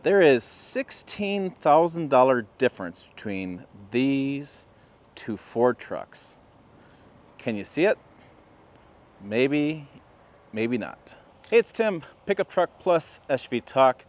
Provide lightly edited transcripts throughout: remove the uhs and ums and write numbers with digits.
There is $16,000 difference between these two Ford trucks. Can you see it? Maybe, maybe not. Hey, it's Tim, Pickup Truck Plus SUV Talk.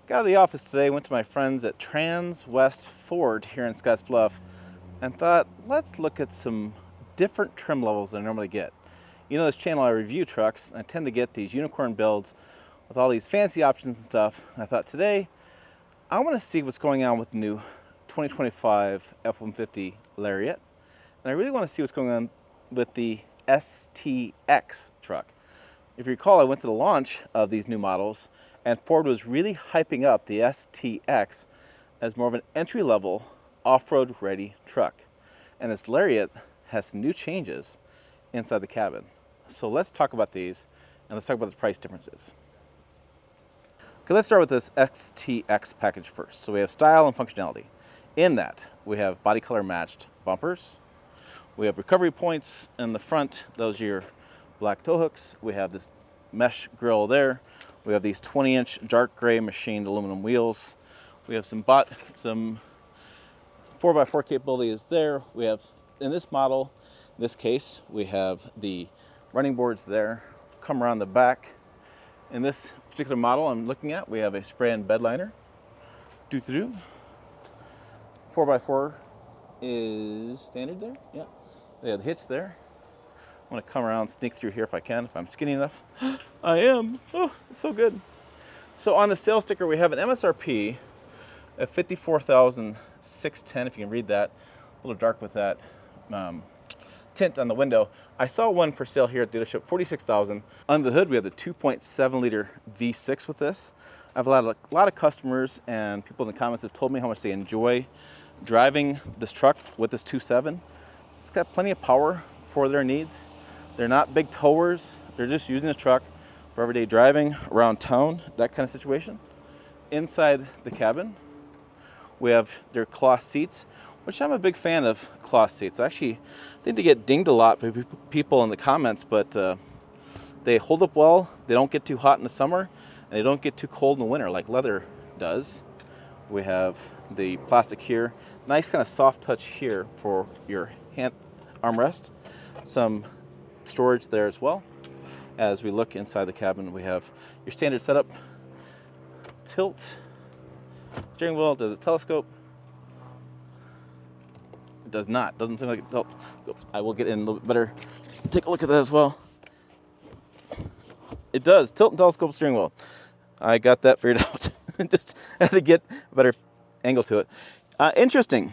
Got out of the office today, went to my friends at Trans West Ford here in Scottsbluff and thought, let's look at some different trim levels than I normally get. You know, this channel I review trucks, and I tend to get these unicorn builds with all these fancy options and stuff. And I thought today, I want to see what's going on with the new 2025 F-150 Lariat. And I really want to see what's going on with the STX truck. If you recall, I went to the launch of these new models, and Ford was really hyping up the STX as more of an entry-level, off-road ready truck. And this Lariat has some new changes inside the cabin. So let's talk about these, and let's talk about the price differences. Okay, let's start with this STX package first. So we have style and functionality. In that, we have body color matched bumpers. We have recovery points in the front. Those are your black tow hooks. We have this mesh grille there. We have these 20-inch dark gray machined aluminum wheels. We have some 4x4 capabilities there. We have, in this model, in this case, we have the running boards there, come around the back. In this particular model I'm looking at, we have a spray-in bed liner. 4x4 is standard there. Yeah. We have the hitch there. I'm going to come around, sneak through here if I can, if I'm skinny enough. I am. Oh, it's so good. So on the sales sticker, we have an MSRP of $54,610, if you can read that. A little dark with that tint on the window. I saw one for sale here at the dealership, $46,000. Under the hood, we have the 2.7 liter V6 with this. I've had a lot of customers and people in the comments have told me how much they enjoy driving this truck with this 2.7. It's got plenty of power for their needs. They're not big towers. They're just using the truck for everyday driving around town, that kind of situation. Inside the cabin, we have their cloth seats, which I'm a big fan of cloth seats. Actually, I think they get dinged a lot by people in the comments, but they hold up well. They don't get too hot in the summer, and they don't get too cold in the winter like leather does. We have the plastic here. Nice kind of soft touch here for your hand armrest. Some storage there as well. As we look inside the cabin, we have your standard setup. Tilt. Steering wheel, does it telescope? It does not. Doesn't seem like it. Oh, I will get in a little bit better. Take a look at that as well. It does. Tilt and telescope steering wheel. I got that figured out. Just had to get a better angle to it. Interesting.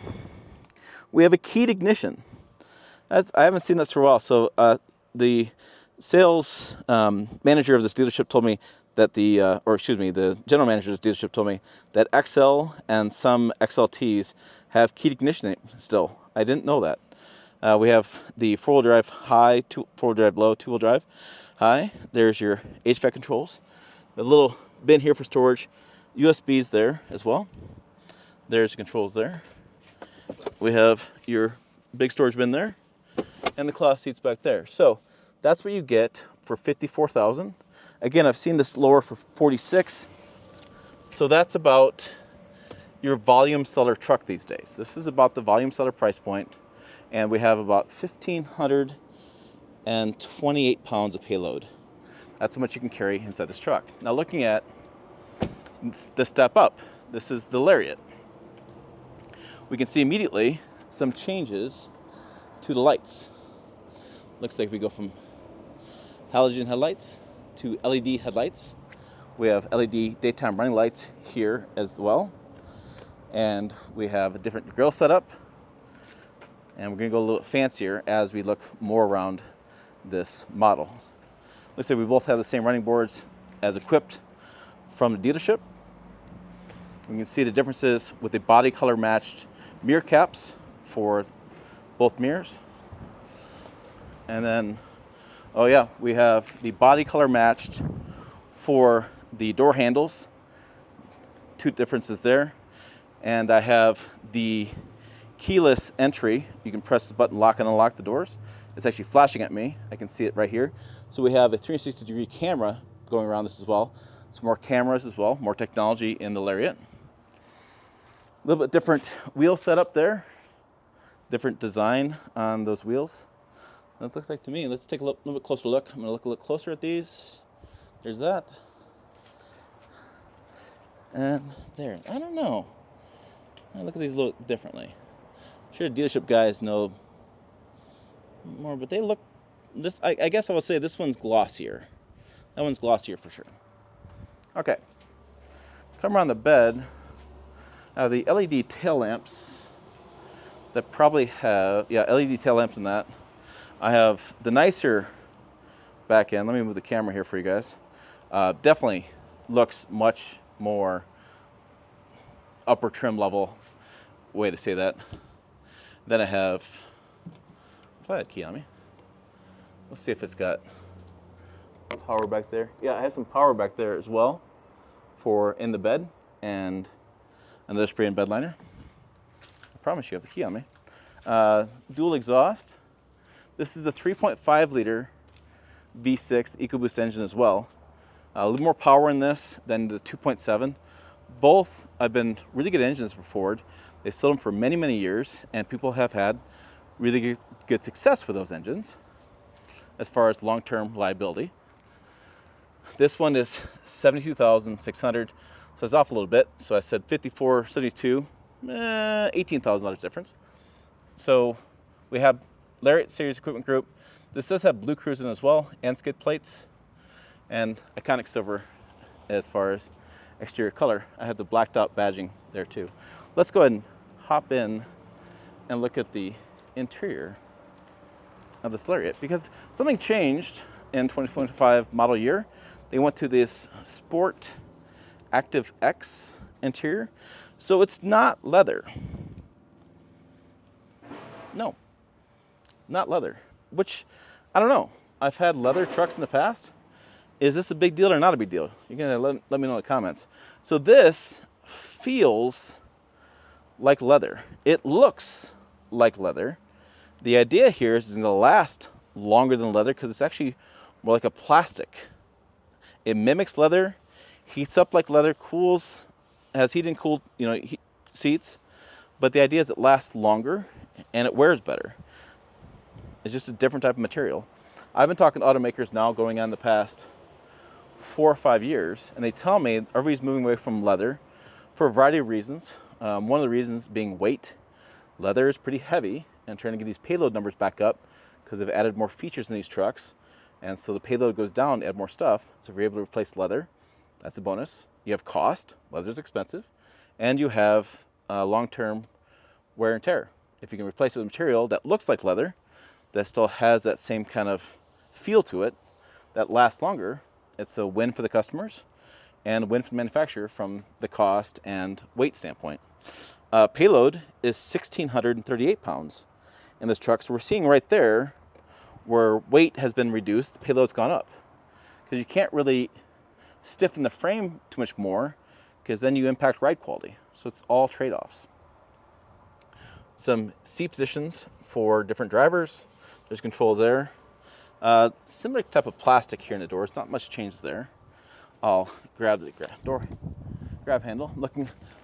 We have a keyed ignition. I haven't seen this for a while. So the sales manager of this dealership told me that the general manager of the dealership told me that XL and some XLTs have keyed ignition still. I didn't know that. We have the four-wheel drive high, four-wheel drive low, two-wheel drive high. There's your HVAC controls. A little bin here for storage. USBs there as well. There's the controls there. We have your big storage bin there, and the cloth seats back there. So that's what you get for $54,000. Again, I've seen this lower for $46,000. So that's about your volume seller truck these days. This is about the volume seller price point, and we have about 1,528 pounds of payload. That's how much you can carry inside this truck. Now looking at the step up, this is the Lariat. We can see immediately some changes to the lights. Looks like we go from halogen headlights to LED headlights. We have LED daytime running lights here as well. And we have a different grille setup. And we're gonna go a little fancier as we look more around this model. Looks like we both have the same running boards as equipped from the dealership. We can see the differences with the body color matched mirror caps for both mirrors. And then, oh yeah, we have the body color matched for the door handles. Two differences there. And I have the keyless entry. You can press the button, lock and unlock the doors. It's actually flashing at me. I can see it right here. So we have a 360-degree camera going around this as well. Some more cameras as well, more technology in the Lariat. A little bit different wheel setup there. Different design on those wheels. That looks like to me. Let's take a little bit closer look. I'm going to look a little closer at these. There's that. And there. I don't know. I look at these a little differently. I'm sure dealership guys know more, but they look. This. I guess I would say this one's glossier. That one's glossier for sure. Okay. Come around the bed. The LED tail lamps that probably have, LED tail lamps in that. I have the nicer back end. Let me move the camera here for you guys. Definitely looks much more upper trim level, way to say that. Then I have, if I had a key on me, let's see if it's got power back there. Yeah, I have some power back there as well for in the bed, and another spray and bed liner. I promise you have the key on me. Dual exhaust. This is a 3.5 liter V6 EcoBoost engine as well. A little more power in this than the 2.7. Both have been really good engines for Ford. They've sold them for many, many years, and people have had really good success with those engines as far as long-term reliability. This one is $72,600, so it's off a little bit. So I said $54,72, $18,000 difference. So we have Lariat Series Equipment Group. This does have blue cruise in as well, and skid plates, and Iconic Silver as far as exterior color. I have the blacked out badging there too. Let's go ahead and hop in and look at the interior of this Lariat, because something changed in 2025 model year. They went to this Sport Active X interior. So it's not leather. No, not leather, which I don't know. I've had leather trucks in the past. Is this a big deal or not a big deal? You're gonna let me know in the comments. So this feels like leather. It looks like leather. The idea here is it's gonna last longer than leather because it's actually more like a plastic. It mimics leather, heats up like leather, cools, has heat and cooled, seats. But the idea is it lasts longer and it wears better. It's just a different type of material. I've been talking to automakers now going on the past 4 or 5 years, and they tell me everybody's moving away from leather for a variety of reasons. One of the reasons being weight. Leather is pretty heavy, and trying to get these payload numbers back up because they've added more features in these trucks, and so the payload goes down to add more stuff. So if you're able to replace leather, that's a bonus. You have cost. Leather's expensive. And you have long-term wear and tear. If you can replace it with material that looks like leather, that still has that same kind of feel to it, that lasts longer, it's a win for the customers and a win for the manufacturer from the cost and weight standpoint. Payload is 1,638 pounds in this truck. So we're seeing right there where weight has been reduced, the payload's gone up. Because you can't really stiffen the frame too much more, because then you impact ride quality. So it's all trade-offs. Some seat positions for different drivers. There's control there. Similar type of plastic here in the doors. Not much change there. I'll grab the door grab handle.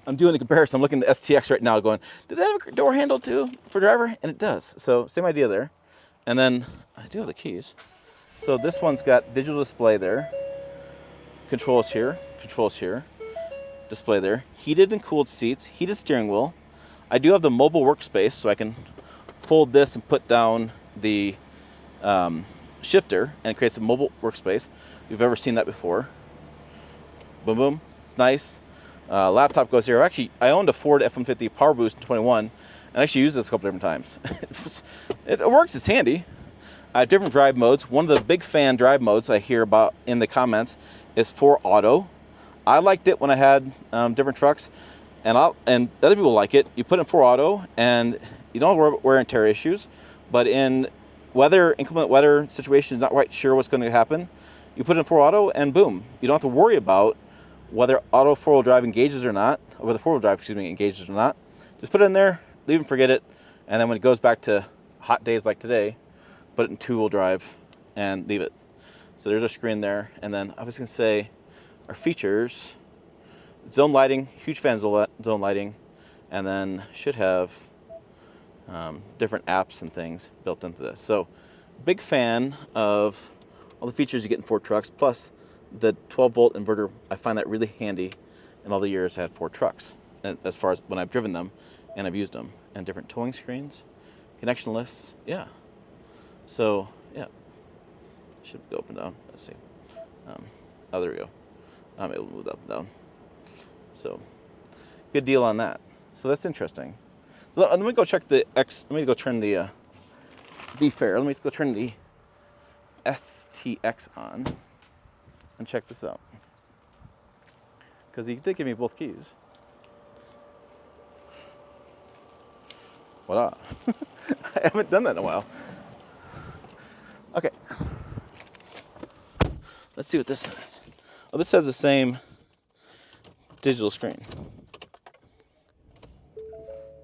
I'm doing a comparison. I'm looking at the STX right now going, did that have a door handle too for driver? And it does. So same idea there. And then I do have the keys. So this one's got digital display there. Controls here, display there. Heated and cooled seats, heated steering wheel. I do have the mobile workspace, so I can fold this and put down the shifter, and it creates a mobile workspace. If you've ever seen that before. Boom, boom. It's nice. Laptop goes here. Actually, I owned a Ford F-150 Power Boost in 21, and I actually used this a couple different times. It works. It's handy. Different drive modes. One of the big fan drive modes I hear about in the comments is 4 Auto. I liked it when I had different trucks, and other people like it. You put it in 4 Auto, and you don't have wear and tear issues. But in inclement weather situations, not quite sure what's going to happen, you put it in 4 Auto, and boom, you don't have to worry about whether auto 4-wheel drive engages or not, or whether 4-wheel drive, engages or not. Just put it in there, leave and forget it, and then when it goes back to hot days like today, put it in 2-wheel drive and leave it. So there's our screen there. And then I was going to say our features, zone lighting, huge fan of zone lighting, and then should have different apps and things built into this. So big fan of all the features you get in Ford trucks, plus the 12-volt inverter. I find that really handy in all the years I had Ford trucks, as far as when I've driven them and I've used them. And different towing screens, connection lists, yeah. So, yeah, should go up and down. Let's see. Oh, there we go. I'm able to move up and down. So, good deal on that. So that's interesting. So let me go check the X. Let me go turn the, be fair, let me go turn the STX on and check this out. Because he did give me both keys. Voila. I haven't done that in a while. Okay. Let's see what this says. Oh, this has the same digital screen.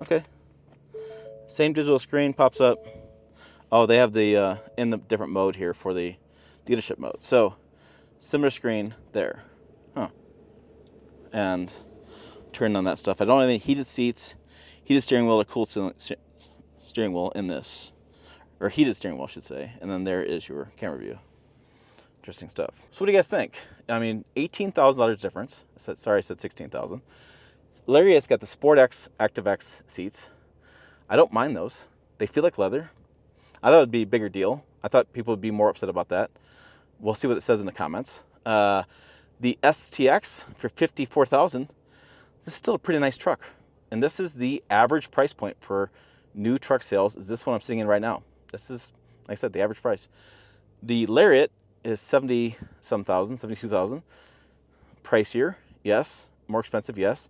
Okay. Same digital screen pops up. Oh, they have the in the different mode here for the dealership mode. So, similar screen there. Huh. And turn on that stuff. I don't have any heated seats, heated steering wheel, or cooled steering wheel in this. Or heated steering wheel, I should say. And then there is your camera view. Interesting stuff. So what do you guys think? I mean, $18,000 difference. I said 16,000. Lariat's got the Sport X Active X seats. I don't mind those. They feel like leather. I thought it would be a bigger deal. I thought people would be more upset about that. We'll see what it says in the comments. The STX for $54,000. This is still a pretty nice truck. And this is the average price point for new truck sales. Is this one I'm sitting in right now? This is, like I said, the average price. The Lariat is 70-some thousand, 72,000. Pricier, yes. More expensive, yes.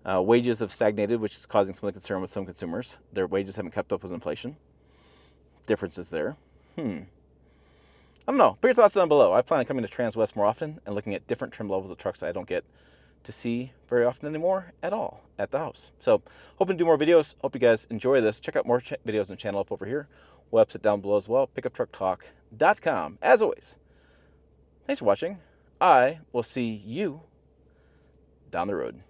Wages have stagnated, which is causing some concern with some consumers. Their wages haven't kept up with inflation. Differences there. I don't know. Put your thoughts down below. I plan on coming to Transwest more often and looking at different trim levels of trucks that I don't get to see very often anymore at all at the house. So, hoping to do more videos. Hope you guys enjoy this. Check out more videos on the channel up over here. Website down below as well. pickuptrucktalk.com. As always, thanks for watching. I will see you down the road.